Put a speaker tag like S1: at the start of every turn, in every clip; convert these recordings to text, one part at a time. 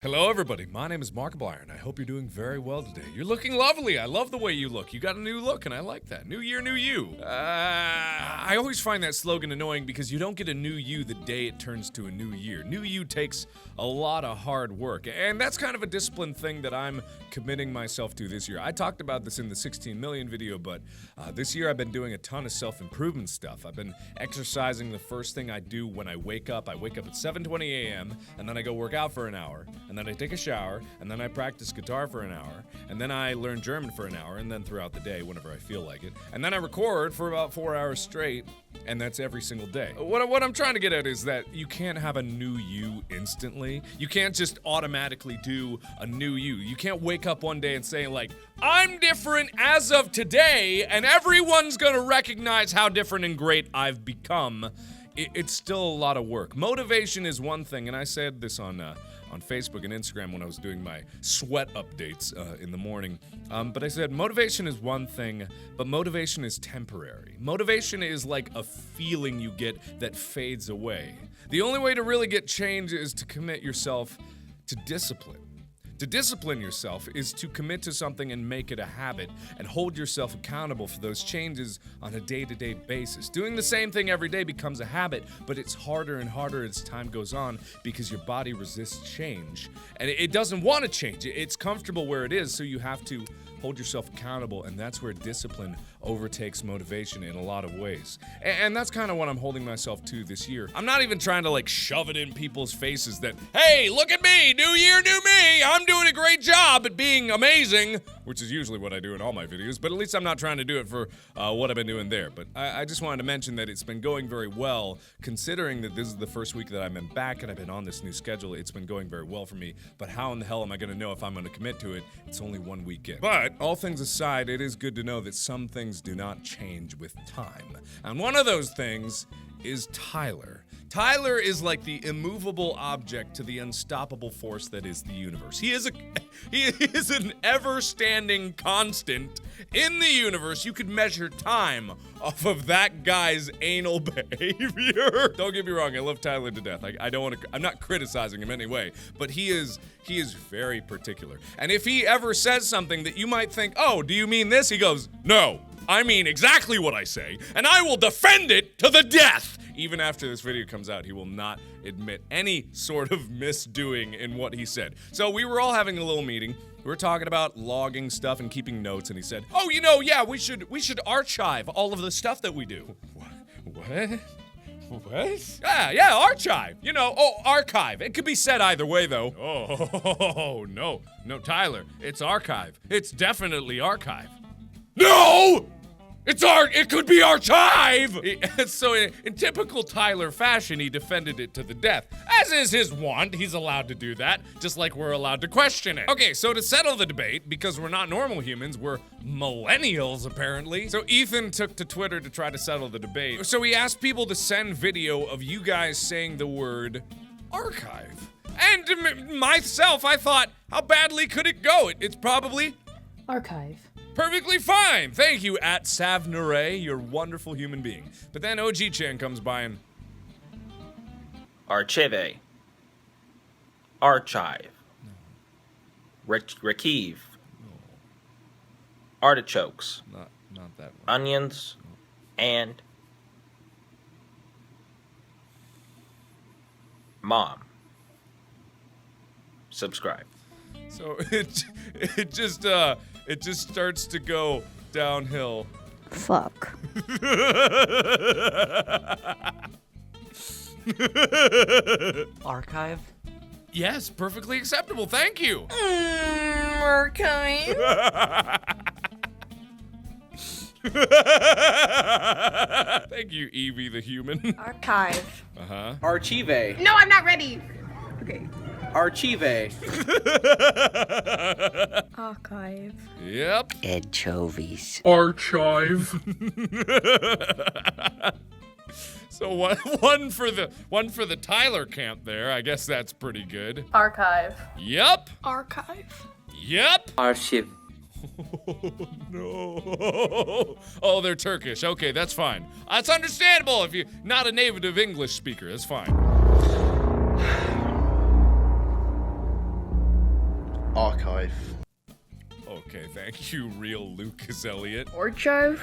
S1: Hello, everybody. My name is Markiplier, and I hope you're doing very well today. You're looking lovely. I love the way you look. You got a new look, and I like that. New year, new you. I always find that slogan annoying because you don't get a new you the day it turns to a new year. New you takes a lot of hard work, and that's kind of a discipline thing that I'm committing myself to this year. I talked about this in the 16 million video, but this year I've been doing a ton of self-improvement stuff. I've been exercising the first thing I do when I wake up. I wake up at 7:20 a.m., and then I go work out for an hour. And then I take a shower, and then I practice guitar for an hour, and then I learn German for an hour, and then throughout the day, whenever I feel like it. And then I record for about 4 hours straight, and that's every single day. What I'm trying to get at is that you can't have a new you instantly. You can't just automatically do a new you. You can't wake up one day and say, like, I'm different as of today, and everyone's gonna recognize how different and great I've become. It's still a lot of work. Motivation is one thing, and I said this on Facebook and Instagram when I was doing my sweat updates in the morning. But I said motivation is one thing, but motivation is temporary. Motivation is like a feeling you get that fades away. The only way to really get change is to commit yourself to discipline. To discipline yourself is to commit to something and make it a habit and hold yourself accountable for those changes on a day-to-day basis. Doing the same thing every day becomes a habit, but it's harder and harder as time goes on because your body resists change. And it doesn't want to change. It's comfortable where it is, so you have to hold yourself accountable, and that's where discipline overtakes motivation in a lot of ways. And that's kind of what I'm holding myself to this year. I'm not even trying to like shove it in people's faces that, hey, look at me, new year, new me, I'm doing a great job at being amazing, which is usually what I do in all my videos, but at least I'm not trying to do it for what I've been doing there. But I just wanted to mention that it's been going very well, considering that this is the first week that I've been back and I've been on this new schedule. It's been going very well for me, but how in the hell am I going to know if I'm going to commit to it? It's only one week in. But all things aside, it is good to know that some things do not change with time. And one of those things is Tyler. Tyler is like the immovable object to the unstoppable force that is the universe. He is an ever-standing constant in the universe. You could measure time off of that guy's anal behavior. Don't get me wrong, I love Tyler to death. I'm not criticizing him anyway, but he is very particular. And if he ever says something that you might think, oh, do you mean this? He goes, no, I mean exactly what I say, and I will defend it to the death. Even after this video comes out, he will not admit any sort of misdoing in what he said. So we were all having a little meeting. We were talking about logging stuff and keeping notes, and he said, oh, yeah, we should archive all of the stuff that we do. What? What? Yeah, archive. Archive. It could be said either way, though. Oh, no, Tyler, it's archive. It's definitely archive. No! It could be archive! So in typical Tyler fashion, he defended it to the death. As is his wont, he's allowed to do that, just like we're allowed to question it. Okay, so to settle the debate, because we're not normal humans, we're millennials apparently. So Ethan took to Twitter to try to settle the debate. So he asked people to send video of you guys saying the word archive. And myself, I thought, how badly could it go? It's probably
S2: archive.
S1: Perfectly fine. Thank you, at Savnare. You're a wonderful human being. But then OG-chan comes by and...
S3: Archive. Archive. No. Rekiv. No. Artichokes.
S1: Not that one.
S3: Onions. No. And... Mom. Subscribe.
S1: So it just starts to go downhill.
S2: Fuck.
S4: Archive?
S1: Yes, perfectly acceptable. Thank you.
S2: Archive.
S1: Thank you, Evie the human.
S2: Archive.
S1: Uh-huh.
S5: Archive.
S2: No, I'm not ready. Okay.
S5: Archive.
S2: Archive.
S1: Yep.
S4: Anchovies.
S1: Archive. So one for the Tyler camp there. I guess that's pretty good.
S2: Archive.
S1: Yep.
S2: Archive.
S1: Yep.
S5: Archive.
S1: Oh, no. Oh, they're Turkish. Okay, that's fine. That's understandable if you're not a native English speaker. That's fine.
S4: Archive.
S1: Okay, thank you, real Lucas Elliott.
S2: Archive?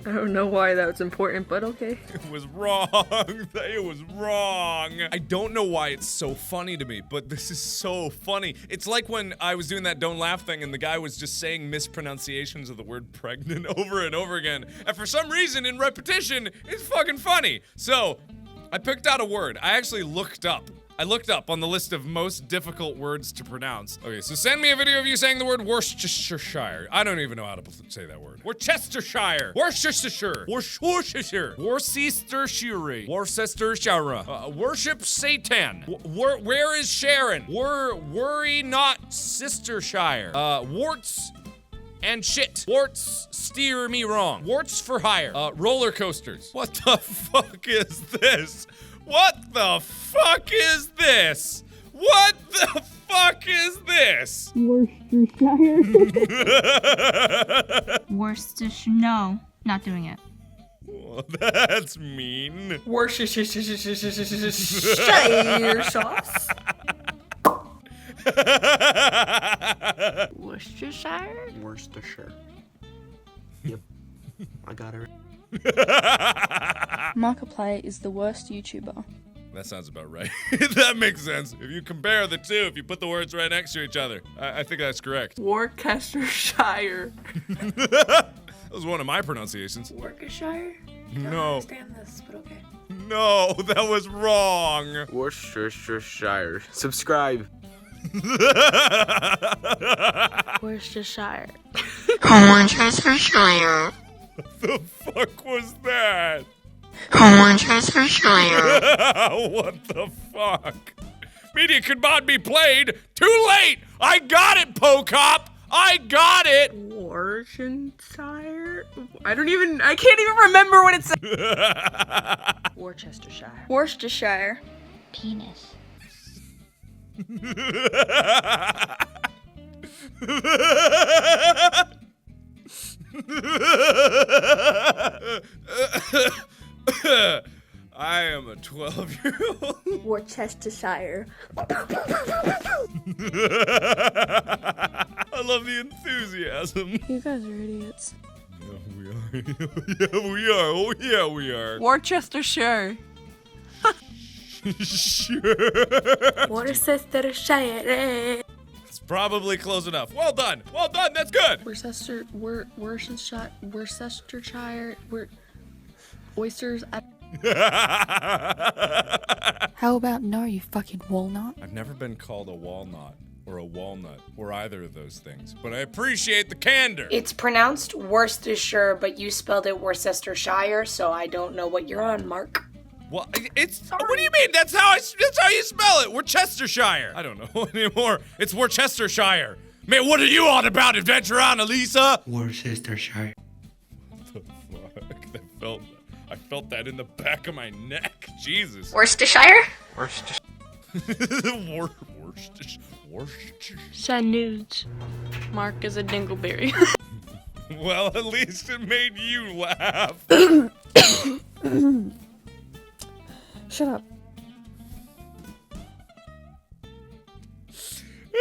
S2: I don't know why that's important, but okay.
S1: It was wrong. It was wrong. I don't know why it's so funny to me, but this is so funny. It's like when I was doing that don't laugh thing and the guy was just saying mispronunciations of the word pregnant over and over again. And for some reason, in repetition, it's fucking funny. So, I picked out a word. I actually looked up. I looked up on the list of most difficult words to pronounce. Okay, so send me a video of you saying the word Worcestershire. I don't even know how to say that word. Worcestershire. Worcestershire. Worcestershire. Worcestershire. Worcestershire. Worship Satan. Where is Sharon? Worry not Sistershire. Warts and shit. Warts steer me wrong. Warts for hire. Roller coasters. What the fuck is this? What the fuck is this? What the fuck is this?
S6: Worcestershire. Worcestershire. No, not doing it.
S1: Well, that's mean.
S2: Worcestershire sauce.
S6: Worcestershire?
S4: Worcestershire. Yep. I got it.
S7: Markiplier is the worst YouTuber.
S1: That sounds about right. That makes sense. If you compare the two, if you put the words right next to each other, I think that's correct.
S2: Worcestershire.
S1: That was one of my pronunciations.
S2: Worcestershire?
S1: No.
S2: Understand this, but okay.
S1: No, that was wrong.
S5: Worcestershire. Subscribe.
S7: Worcestershire.
S6: Worcestershire.
S1: The fuck was that?
S6: Worcestershire.
S1: What the fuck? Media could not be played. Too late. I got it, Pocop. I got it.
S2: Worcestershire? I can't even remember what it said.
S7: Worcestershire.
S2: Worcestershire.
S6: Penis.
S1: I am a 12-year-old.
S2: Worcestershire.
S1: I love the enthusiasm.
S7: You guys are idiots.
S1: Yeah, we are. Yeah, we are. Oh, yeah, we are.
S2: Worcestershire.
S1: Sure.
S2: Worcestershire.
S1: It's probably close enough. Well done. Well done. That's good.
S7: Worcestershire. Oysters. How about no, you fucking walnut?
S1: I've never been called a walnut or a walnut or either of those things, but I appreciate the candor.
S8: It's pronounced Worcestershire, but you spelled it Worcestershire, so I don't know what you're on, Mark.
S1: Well, what do you mean? That's how you spell it. Worcestershire. I don't know anymore. It's Worcestershire. Man, what are you on about, Adventure on, Elisa?
S4: Worcestershire.
S1: What the fuck? I felt that in the back of my neck. Jesus.
S8: Worcestershire?
S1: Worcestershire.
S7: Shanuge. Mark is a dingleberry.
S1: Well, at least it made you laugh.
S7: Shut up.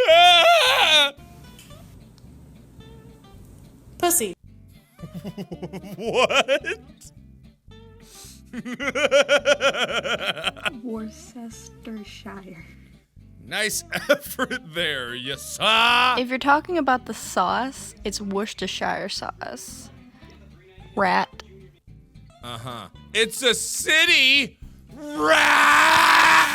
S1: Ah!
S2: Pussy.
S1: What?
S7: Worcestershire.
S1: Nice effort there, you saw.
S7: If you're talking about the sauce, it's Worcestershire sauce. Rat.
S1: Uh-huh. It's a city rat.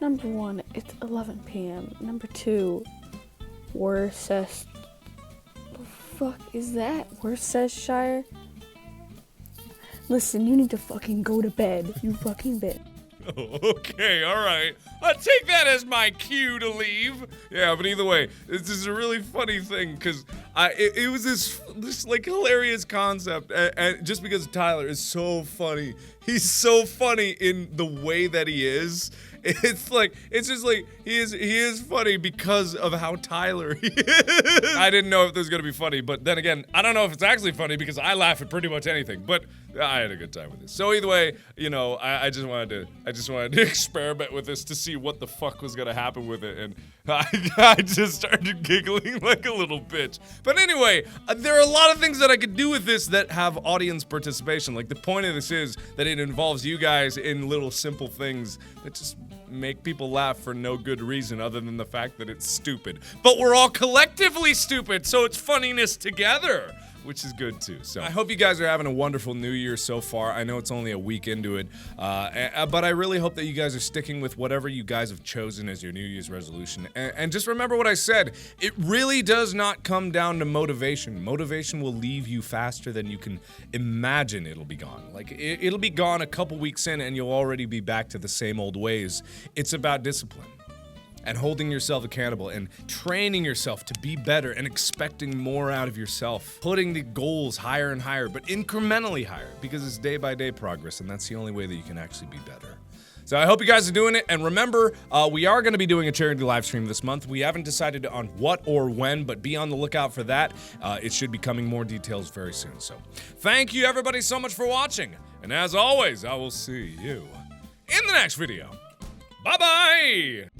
S7: Number 1, it's 11 p.m. Number 2, Worcester. The fuck is that? Worcestershire? Listen, you need to fucking go to bed. You fucking bitch.
S1: Oh, okay, all right. I'll take that as my cue to leave. Yeah, but either way, this is a really funny thing because it was this like hilarious concept, and just because Tyler is so funny, he's so funny in the way that he is. It's just like he is funny because of how Tyler he is. I didn't know if this was gonna be funny, but then again, I don't know if it's actually funny because I laugh at pretty much anything. But I had a good time with this. So either way, you know, I just wanted to experiment with this to see what the fuck was gonna happen with it, and I just started giggling like a little bitch. But anyway, there are a lot of things that I could do with this that have audience participation. Like the point of this is that it involves you guys in little simple things that just make people laugh for no good reason other than the fact that it's stupid. But we're all collectively stupid, so it's funniness together, which is good too. So I hope you guys are having a wonderful new year so far. I know it's only a week into it, but I really hope that you guys are sticking with whatever you guys have chosen as your New Year's resolution. And just remember what I said. It really does not come down to motivation. Motivation will leave you faster than you can imagine it'll be gone. Like, it'll be gone a couple weeks in and you'll already be back to the same old ways. It's about discipline. And holding yourself accountable and training yourself to be better and expecting more out of yourself. Putting the goals higher and higher, but incrementally higher, because it's day by day progress, and that's the only way that you can actually be better. So I hope you guys are doing it, and remember, we are going to be doing a charity live stream this month. We haven't decided on what or when, but be on the lookout for that. It should be coming more details very soon. So thank you everybody so much for watching, and as always, I will see you in the next video. Bye-bye!